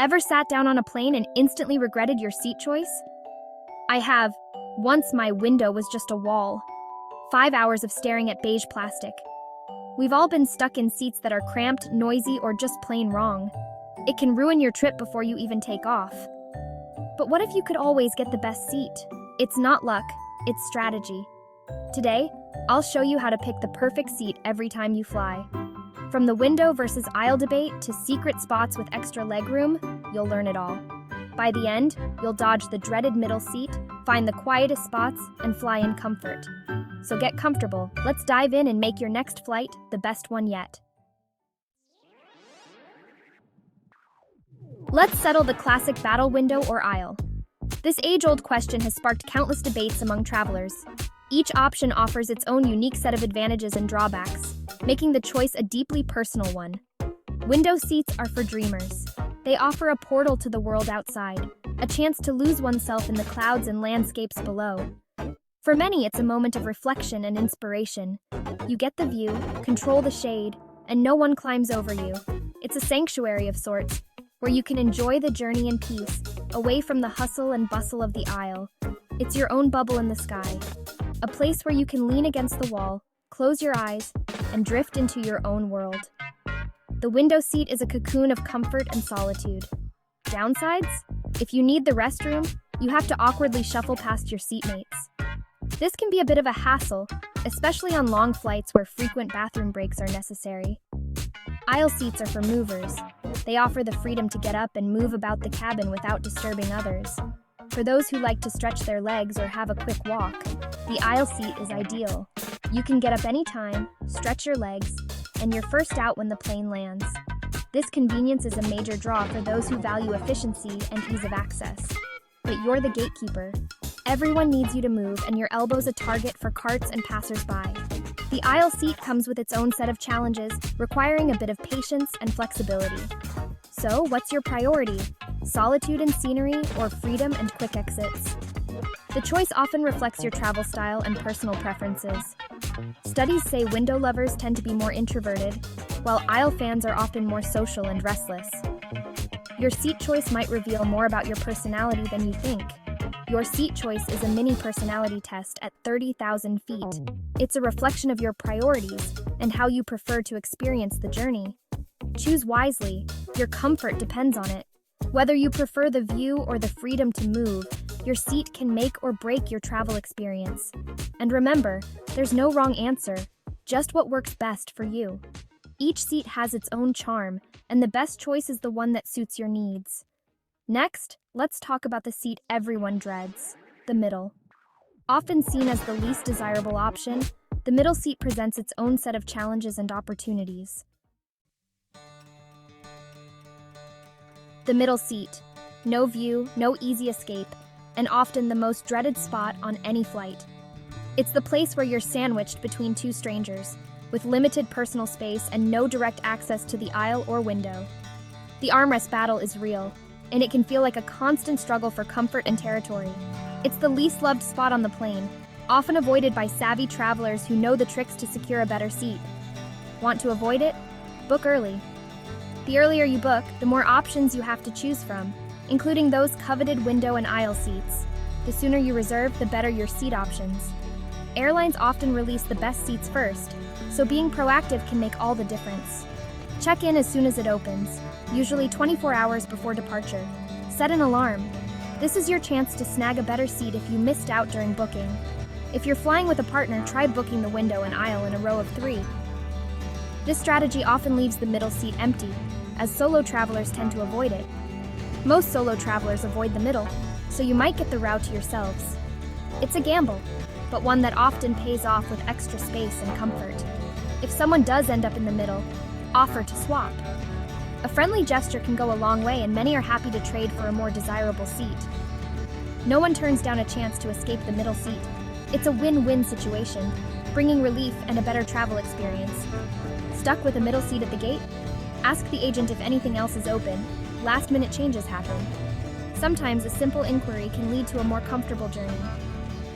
Ever sat down on a plane and instantly regretted your seat choice? I have. Once my window was just a wall. 5 hours of staring at beige plastic. We've all been stuck in seats that are cramped, noisy, or just plain wrong. It can ruin your trip before you even take off. But what if you could always get the best seat? It's not luck, it's strategy. Today, I'll show you how to pick the perfect seat every time you fly. From the window versus aisle debate to secret spots with extra legroom, you'll learn it all. By the end, you'll dodge the dreaded middle seat, find the quietest spots, and fly in comfort. So get comfortable. Let's dive in and make your next flight the best one yet. Let's settle the classic battle window or aisle. This age-old question has sparked countless debates among travelers. Each option offers its own unique set of advantages and drawbacks, making the choice a deeply personal one. Window seats are for dreamers. They offer a portal to the world outside, a chance to lose oneself in the clouds and landscapes below. For many, it's a moment of reflection and inspiration. You get the view, control the shade, and no one climbs over you. It's a sanctuary of sorts, where you can enjoy the journey in peace, away from the hustle and bustle of the aisle. It's your own bubble in the sky, a place where you can lean against the wall, close your eyes, and drift into your own world. The window seat is a cocoon of comfort and solitude. Downsides? If you need the restroom, you have to awkwardly shuffle past your seatmates. This can be a bit of a hassle, especially on long flights where frequent bathroom breaks are necessary. Aisle seats are for movers. They offer the freedom to get up and move about the cabin without disturbing others. For those who like to stretch their legs or have a quick walk, the aisle seat is ideal. You can get up anytime, stretch your legs, and you're first out when the plane lands. This convenience is a major draw for those who value efficiency and ease of access. But you're the gatekeeper. Everyone needs you to move, and your elbow's a target for carts and passers-by. The aisle seat comes with its own set of challenges, requiring a bit of patience and flexibility. So, what's your priority? Solitude and scenery, or freedom and quick exits? The choice often reflects your travel style and personal preferences. Studies say window lovers tend to be more introverted, while aisle fans are often more social and restless. Your seat choice might reveal more about your personality than you think. Your seat choice is a mini personality test at 30,000 feet. It's a reflection of your priorities and how you prefer to experience the journey. Choose wisely. Your comfort depends on it. Whether you prefer the view or the freedom to move, your seat can make or break your travel experience. And remember, there's no wrong answer, just what works best for you. Each seat has its own charm, and the best choice is the one that suits your needs. Next, let's talk about the seat everyone dreads, the middle. Often seen as the least desirable option, the middle seat presents its own set of challenges and opportunities. The middle seat. No view, no easy escape, and often the most dreaded spot on any flight. It's the place where you're sandwiched between two strangers, with limited personal space and no direct access to the aisle or window. The armrest battle is real, and it can feel like a constant struggle for comfort and territory. It's the least loved spot on the plane, often avoided by savvy travelers who know the tricks to secure a better seat. Want to avoid it? Book early. The earlier you book, the more options you have to choose from, including those coveted window and aisle seats. The sooner you reserve, the better your seat options. Airlines often release the best seats first, so being proactive can make all the difference. Check in as soon as it opens, usually 24 hours before departure. Set an alarm. This is your chance to snag a better seat if you missed out during booking. If you're flying with a partner, try booking the window and aisle in a row of 3. This strategy often leaves the middle seat empty, as solo travelers tend to avoid it. Most solo travelers avoid the middle, so you might get the row to yourselves. It's a gamble, but one that often pays off with extra space and comfort. If someone does end up in the middle, offer to swap. A friendly gesture can go a long way, and many are happy to trade for a more desirable seat. No one turns down a chance to escape the middle seat. It's a win-win situation, bringing relief and a better travel experience. Stuck with a middle seat at the gate? Ask the agent if anything else is open. Last-minute changes happen. Sometimes a simple inquiry can lead to a more comfortable journey.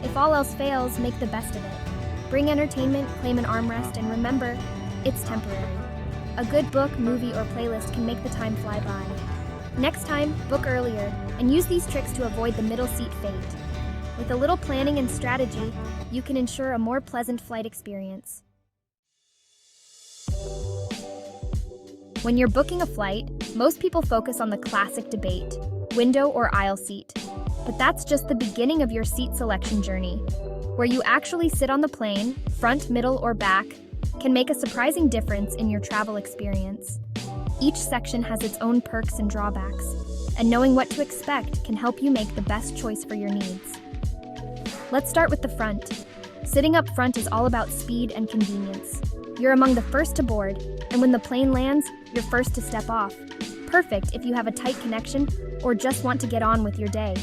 If all else fails, make the best of it. Bring entertainment, claim an armrest, and remember, it's temporary. A good book, movie, or playlist can make the time fly by. Next time, book earlier and use these tricks to avoid the middle seat fate. With a little planning and strategy, you can ensure a more pleasant flight experience. When you're booking a flight, most people focus on the classic debate, window or aisle seat. But that's just the beginning of your seat selection journey. Where you actually sit on the plane, front, middle, or back, can make a surprising difference in your travel experience. Each section has its own perks and drawbacks, and knowing what to expect can help you make the best choice for your needs. Let's start with the front. Sitting up front is all about speed and convenience. You're among the first to board, and when the plane lands, you're first to step off. Perfect if you have a tight connection or just want to get on with your day.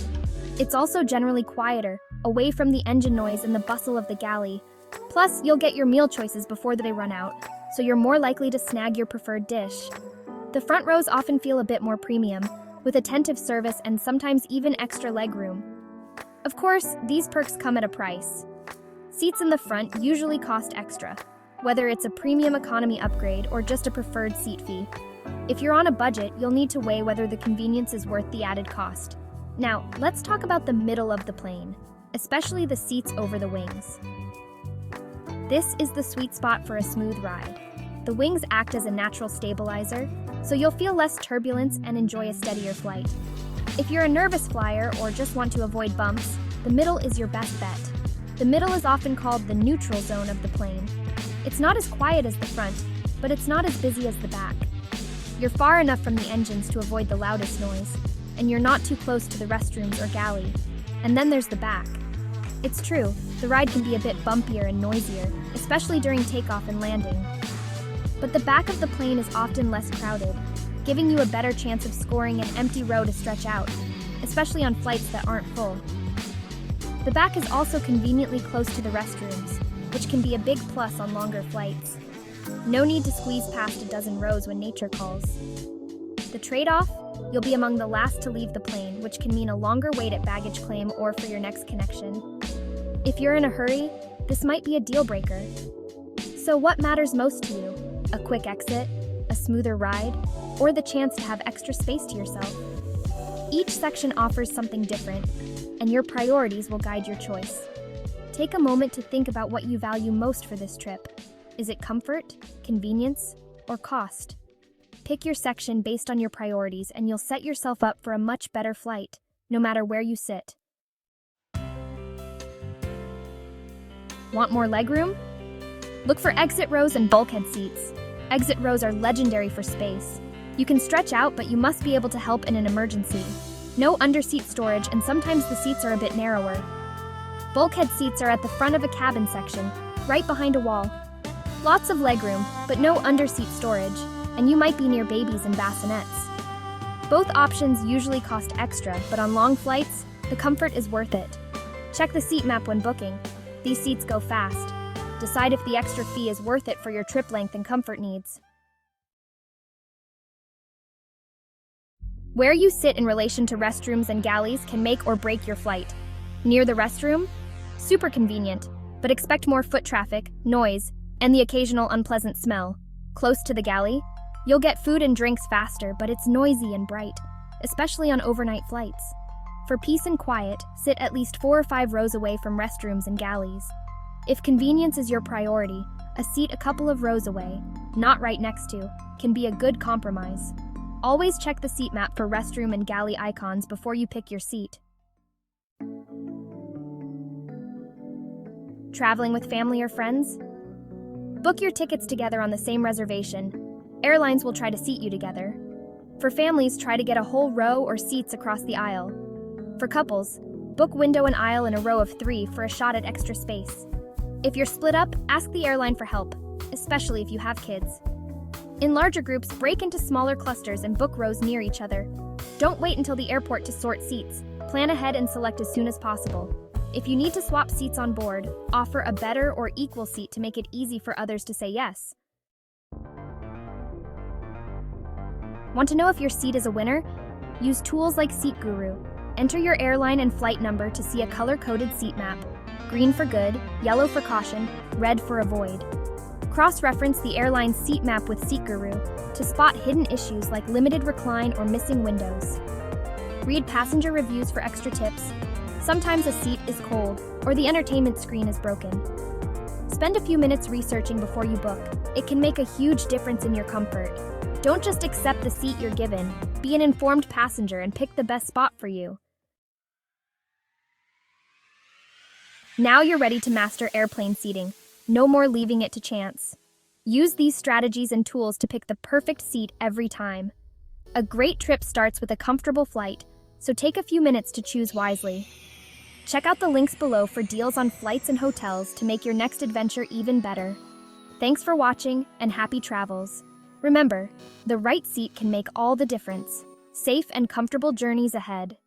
It's also generally quieter, away from the engine noise and the bustle of the galley. Plus, you'll get your meal choices before they run out, so you're more likely to snag your preferred dish. The front rows often feel a bit more premium, with attentive service and sometimes even extra legroom. Of course, these perks come at a price. Seats in the front usually cost extra, whether it's a premium economy upgrade or just a preferred seat fee. If you're on a budget, you'll need to weigh whether the convenience is worth the added cost. Now, let's talk about the middle of the plane, especially the seats over the wings. This is the sweet spot for a smooth ride. The wings act as a natural stabilizer, so you'll feel less turbulence and enjoy a steadier flight. If you're a nervous flyer or just want to avoid bumps, the middle is your best bet. The middle is often called the neutral zone of the plane. It's not as quiet as the front, but it's not as busy as the back. You're far enough from the engines to avoid the loudest noise, and you're not too close to the restrooms or galley. And then there's the back. It's true, the ride can be a bit bumpier and noisier, especially during takeoff and landing. But the back of the plane is often less crowded, giving you a better chance of scoring an empty row to stretch out, especially on flights that aren't full. The back is also conveniently close to the restrooms, which can be a big plus on longer flights. No need to squeeze past a dozen rows when nature calls. The trade-off? You'll be among the last to leave the plane, which can mean a longer wait at baggage claim or for your next connection. If you're in a hurry, this might be a deal breaker. So what matters most to you? A quick exit, a smoother ride, or the chance to have extra space to yourself? Each section offers something different, and your priorities will guide your choice. Take a moment to think about what you value most for this trip. Is it comfort, convenience, or cost? Pick your section based on your priorities and you'll set yourself up for a much better flight, no matter where you sit. Want more legroom? Look for exit rows and bulkhead seats. Exit rows are legendary for space. You can stretch out, but you must be able to help in an emergency. No underseat storage, and sometimes the seats are a bit narrower. Bulkhead seats are at the front of a cabin section, right behind a wall. Lots of legroom, but no underseat storage, and you might be near babies and bassinets. Both options usually cost extra, but on long flights, the comfort is worth it. Check the seat map when booking. These seats go fast. Decide if the extra fee is worth it for your trip length and comfort needs. Where you sit in relation to restrooms and galleys can make or break your flight. Near the restroom? Super convenient, but expect more foot traffic, noise, and the occasional unpleasant smell. Close to the galley? You'll get food and drinks faster, but it's noisy and bright, especially on overnight flights. For peace and quiet, sit at least 4 or 5 rows away from restrooms and galleys. If convenience is your priority, a seat a couple of rows away, not right next to, can be a good compromise. Always check the seat map for restroom and galley icons before you pick your seat. Traveling with family or friends? Book your tickets together on the same reservation. Airlines will try to seat you together. For families, try to get a whole row or seats across the aisle. For couples, book window and aisle in a row of 3 for a shot at extra space. If you're split up, ask the airline for help, especially if you have kids. In larger groups, break into smaller clusters and book rows near each other. Don't wait until the airport to sort seats. Plan ahead and select as soon as possible. If you need to swap seats on board, offer a better or equal seat to make it easy for others to say yes. Want to know if your seat is a winner? Use tools like Seat Guru. Enter your airline and flight number to see a color-coded seat map. Green for good, yellow for caution, red for avoid. Cross-reference the airline's seat map with Seat Guru to spot hidden issues like limited recline or missing windows. Read passenger reviews for extra tips. Sometimes a seat is cold or the entertainment screen is broken. Spend a few minutes researching before you book. It can make a huge difference in your comfort. Don't just accept the seat you're given. Be an informed passenger and pick the best spot for you. Now you're ready to master airplane seating. No more leaving it to chance. Use these strategies and tools to pick the perfect seat every time. A great trip starts with a comfortable flight, so take a few minutes to choose wisely. Check out the links below for deals on flights and hotels to make your next adventure even better. Thanks for watching and happy travels. Remember, the right seat can make all the difference. Safe and comfortable journeys ahead.